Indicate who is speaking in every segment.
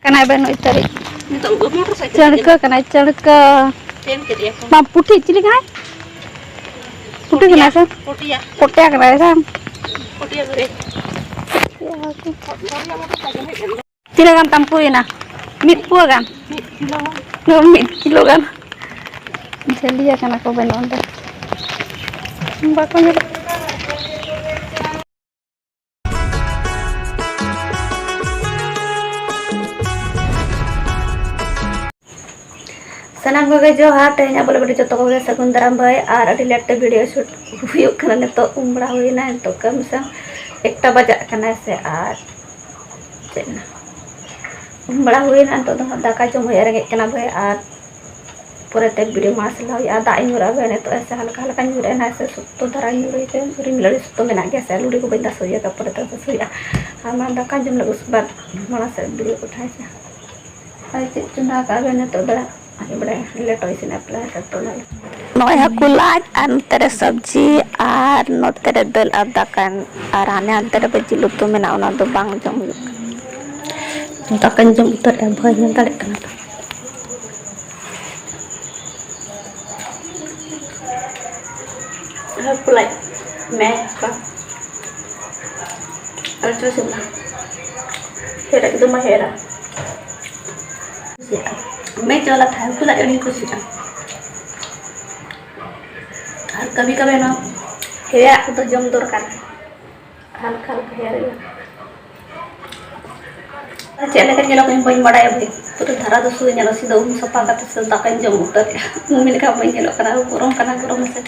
Speaker 1: Kanai beno itari. Cengke kanai cengke. Mam putih cili kanai. Putih kanai sang. Putih kanai sang. Cili kan tampui na. Mit pua kan. Mit kilo kan. Jadi ya kan aku beno onda. Bakal सनम को जोहार तेना बोले बड़ी जो को सगुन दाराम भाई और अभी लेट वीडियो शूट हुई करने तो उमड़ा हुई ना तो कम से एकटा बजा करना से और चलना उमड़ा हुई ना तो दाका जम हो रगे करना भाई और पूरे ते वीडियो मास ला या दाई मुरा बने तो ऐसे हल्का हल्का नुरे ना से सुतो धरा नुरे के रिम लड़ी सुतो में ना गया से लुड़ी को बंदा सोया का पूरे तो सोया हम दाका जम लग उस बार माला से वीडियो उठाए से आई चुना का बने तो बड़ा नोय हकुलाज अंतरे सब्जी और नोतेरे दल अदाकन और आने अंतरे बजिल उतु मेना ओना दो बांग जम दाकन जम उतर भय न दाड़े कना हकुलाज मैं का अल्ट्रा सिमला हेरा एकदम हेरा मैं चला था हकुलाज अड़ी खुशी और कभी कभी ना हेरा तो जम दरकार हल्का हल्का हेरा चले के चलो कहीं बन बड़ा है भाई तो धारा दो सुई चलो सीधा उन सपा का तो दाका जम उतर मुमिन का बन चलो करा गरम से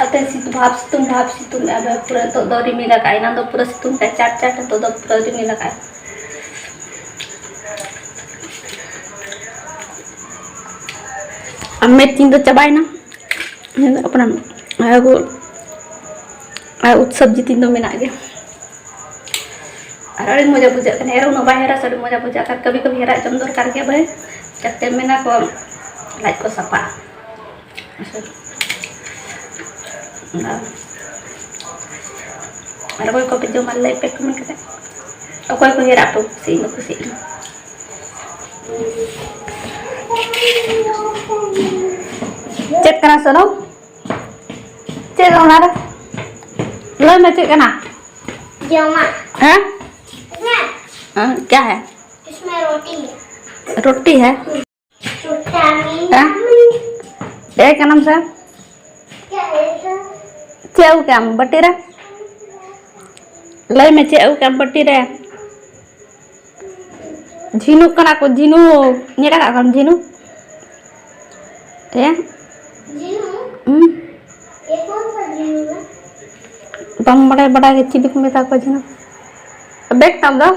Speaker 1: अते सितुम भाप सितुम अब पूरा तो दरी मिला का ना तो पूरा सितुम का चाट चाट तो पूरा दी मिला का मैं तीन तो चबाई ना अपना सब्जी तीन तो मेना गया और अड़ी मजा बुझा हेरा उन हेरा से मजा बुझा कभी कभी हेरा जम दरकार के भाई जाते मेना को लाइट को सपा और कोई को जो माल लाइट पे कमेंट करते और कोई को हेरा तो खुशी न खुशी चेक करना सुनो चेक होना रे लो मैं चेक करना
Speaker 2: जमा
Speaker 1: हैं हाँ क्या है
Speaker 2: इसमें
Speaker 1: रोटी है क्या क्या नाम से चेऊ क्या बटी रे लो मैं चेऊ क्या बटी रे झीनू कना को झीनू निरा का कौन झीनू ये
Speaker 2: ये कौन सा झीनू है
Speaker 1: बम बड़ा बड़ा के चिली को मेता को झीनू बैग तब दो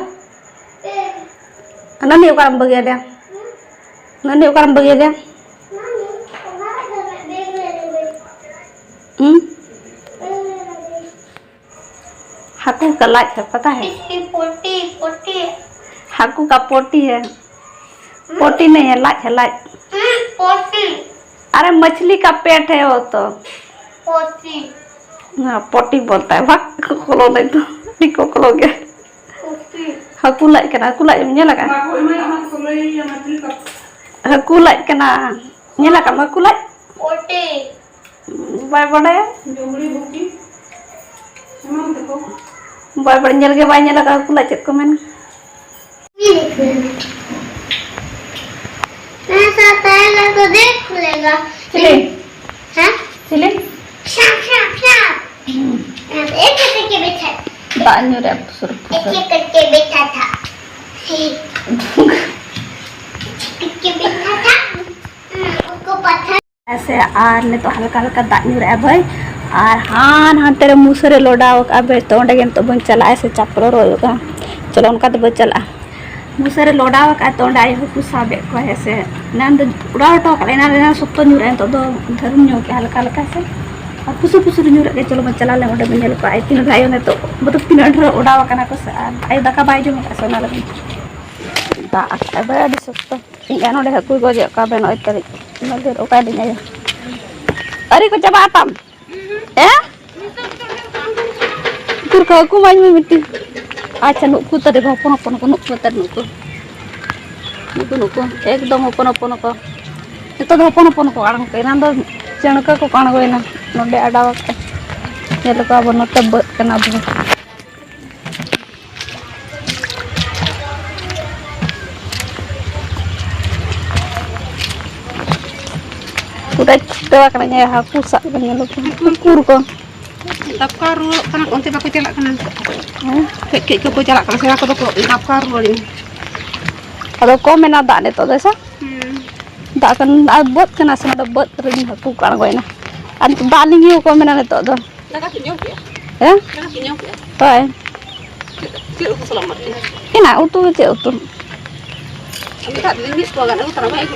Speaker 1: नन्ही उकारम बगिया दे नन्ही उकारम बगिया दे हाकू का लाच है पता है
Speaker 2: इसकी पोटी
Speaker 1: हाकू का पोटी है पोटी नहीं है लाच है लाच
Speaker 2: पोटी
Speaker 1: अरे मछली का पेट है वो तो
Speaker 2: पोटी
Speaker 1: हाँ पोटी बोलता है भाग खोलो नहीं तो निको खोलो गया हाकू लाच करना हाकू लाच में लगा हाकू लाच करना ये लगा हाकू लाच
Speaker 2: पोटी
Speaker 1: बाय बड़े बाय बड़े जल के बाय लगा हाकू लाच को मैंने
Speaker 2: तो देख लेगा
Speaker 1: चले
Speaker 2: हाँ
Speaker 1: चले
Speaker 2: शाप एक करके बैठा
Speaker 1: बान्यो रे सुर
Speaker 2: एक करके बैठा था करके बैठा था उसको पत्थर
Speaker 1: ऐसे आर ने तो हल्का हल्का दान्यो रे भाई और हाँ तेरे मुसरे लोडाव का बे तो ओंडे गेन तो बन चला ऐसे चपलो रोयो का चलो उनका तो बन चला मुसरे लोडाव का तो ओंडे हकू साबे को ऐसे नान तो उड़ा उठा का ना सुतो नुरे तो धरुम न्यो के हल्का हल्का से और पुसु पुसु नुरे के चलो बन चला ले ओंडे बन को आई तीन भाइयों ने तो मतलब तीन अंडर उड़ाव का ना को आई दका बाई जो का सोना लगे दा आता बड़ा दिसतो इन ओंडे हकू को जे का बे नय तरी नदे ओका दिन आयो अरे को चबा तम ए kur ka ku main miti acha nu ku tade ba pono pono nu ku tade nu ku नुको एकदम हपन को तो हपन को आड़ंग के ना चणका को आड़गोना नोडे अडाव को अब नोटे बना पूरा छुट्टा हाकू साबूर को
Speaker 3: Dapka ruang kan onte bako celak kan. Kek ko celak kan saya ko dapka ruang.
Speaker 1: अदो को मेना दाग ने तो देसा दाग kan बत कना से ना बत रिंग हाकू काण गोइना अन दाग लिंगी को मेना ने तो दो
Speaker 3: Daga kinyo ya.
Speaker 1: हैं
Speaker 3: Daga kinyo ya.
Speaker 1: होय
Speaker 3: Kilo ko selamat.
Speaker 1: केना उतु चे उतु
Speaker 3: Ami tak lingis ko kan utara mai ko.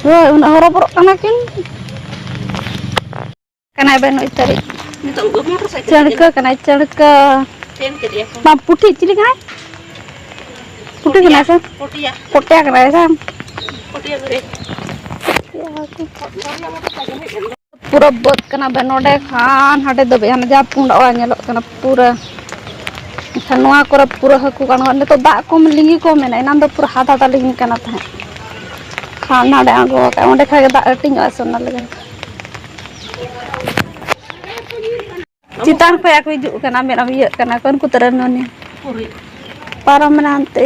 Speaker 1: होय उन हरो पर कना किन कना बेनो इतरी
Speaker 3: Ni tak go motorcycle.
Speaker 1: चणका कना चणका
Speaker 3: Ten ke dia.
Speaker 1: मा पुठी चिली कना पुठी कना से
Speaker 3: Poti ya.
Speaker 1: पोट्या कना से
Speaker 3: Poti ya gure.
Speaker 1: पूरा बत कना बेनोडे खान हाटे दबे हन जा पुंडा नेलो कना पूरा खनवा करे पूरा हकू काण ने तो दाग को लिंगी को मेना इना दो पूरा हाथ हाथ लिंगी कना था खाना डे आगो का ओंडे खागे दाग अटिंग आसना लगे चितान पे आको हिजु कना मेरा इया कना कोन को तरन ने
Speaker 3: Puri.
Speaker 1: पारम नानते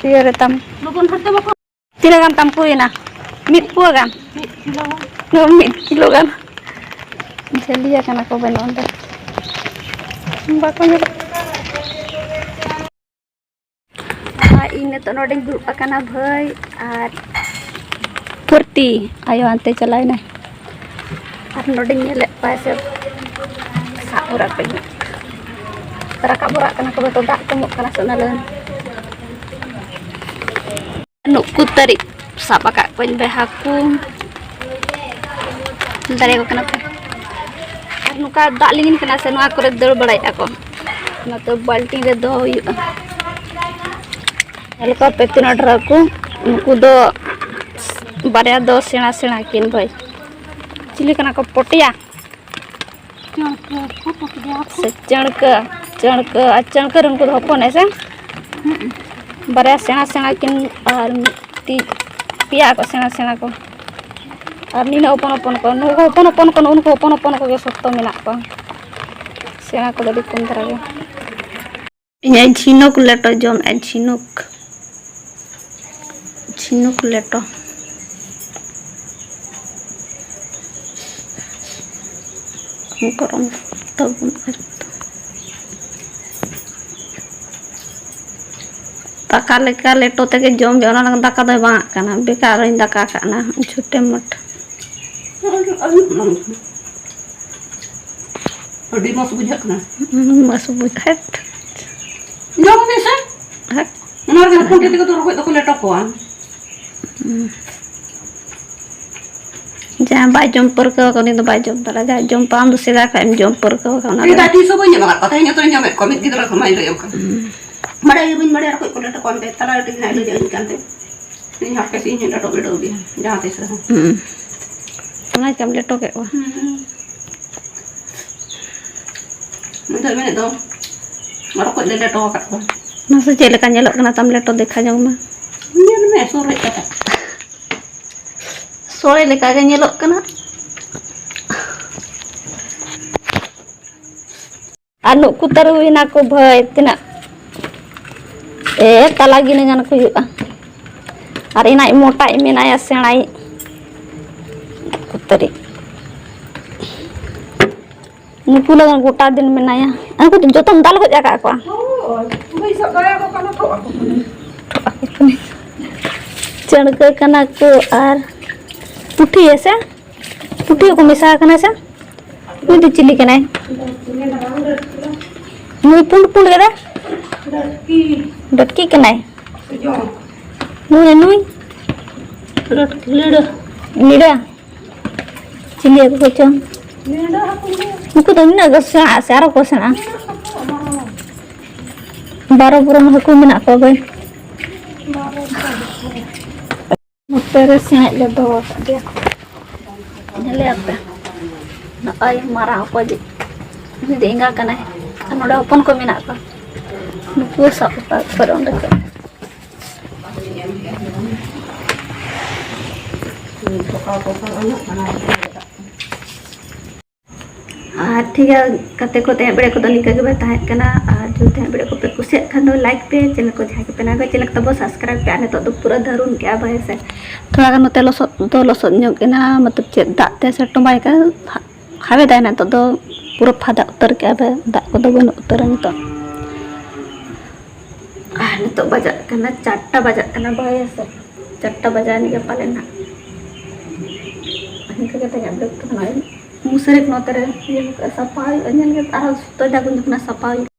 Speaker 1: इया रे तम
Speaker 3: Lubun harte bako.
Speaker 1: तीन गान तम पुइना मिट पुआ गान नो मिट किलो गान जलिया कना को बनो ओंडे बाको ने इन तो नोडिंग ग्रुप अकना भाई और फुर्ती आयो अंते चलाय ना और नोडिंग ले पासे सापुरा पे तरा काबुरा कना को तो दाग कमो कना सनालन नुकु तरी साबा का पन बेहाकू दारे को कना और नुका दाग लिंगिन कना से नुआ करे दड़ बड़ाय ako ना तो बाल्टी रे दो हल्का पेतना ड्राकू उनको दो बारे दो सेना सेना किन भाई चिली कना को पोटिया से चणक उनको हपन ऐसे बारे सेना सेना किन और ती पिया को सेना सेना को और नीना ओपन ओपन को नुको ओपन ओपन को उनको ओपन ओपन को के सत्तो मेना को सेना को दड़ी कुन धरा गया इने झिनुक लेटो जम ए झिनुक लेटो गरम तब दाका लेका लेटो तक जम जाना दाका दो बा कना बेकार दाका कना छोटे मट
Speaker 3: Adi mas bujak na.
Speaker 1: मस बुझात
Speaker 3: Jom ni sa. Unar kan pun kita tu rokok tu letak kuan.
Speaker 1: जहाँ बाई जम्पर को कोनी तो बाई जम्पर जहाँ जम्पर हम दूसरे का हम जम्पर को खाना
Speaker 3: Kita di so banyak banget. Katanya tu nyampe komit gitu lah kemarin tu yang kan. Mada ibu mada rokok tu letak kuan deh. Tala itu nak lu jangan kan deh. Ini harga sih ni letak bedo dia. Jangan tes lah.
Speaker 1: Mana jam letak ke wah
Speaker 3: Menteri mana tu? Rokok dia letak kat kuan.
Speaker 1: masa jele kan jelok kena tam letak dekha jauh mah
Speaker 3: Ni mana sore kata.
Speaker 1: sore leka kan jelok kena anu ku taruin aku bhai tina tala gini ngan aku yuk hari naik mota ini naya senai ku tari nuku lagan gota din menaya aku tuh jotom dal kok jaga aku
Speaker 3: Oh, bisa gaya kok kalau tu aku.
Speaker 1: चणक कना को are पुठी ऐसे पुठी को मिसा कना से मुई तो chilli कना मुई पुंड पुंड करा डटकी कना मुई नुई नीड़ा चिली को कुछ मुको तो ना गसा सारा को सना 12 bulan aku menak ko bay Muteres yang ada bawa dia. Ini lihat ya. Nah, ay marah apa aja. Ini dia enggak kan ya. Kan udah open kok minat apa. Nuku sak per onda.
Speaker 3: को banyak mana
Speaker 1: और ठीक है कते को तहे बड़े को तो निका के बताए कना और जो तहे बड़े को पे कुछ खान दो लाइक पे चैनल को जाके पे ना को चैनल तब सब्सक्राइब पे आने तो पूरा धरुन क्या भाई से थोड़ा गान नोते लसद ᱧᱚᱜ केना मतलब चेक दाग ते से टमाई का हावे दायना तो पूरा फादा उतर के आबे दाग को दो बन उतर नितो नितो बजा कना 4टा बजा कना भाई से 4टा बजा नि के पाले ना अनि के ते गबे तो ना मुसरे नोते रे ये सफाई अन्य के तारा सुतो जागुन अपना सफाई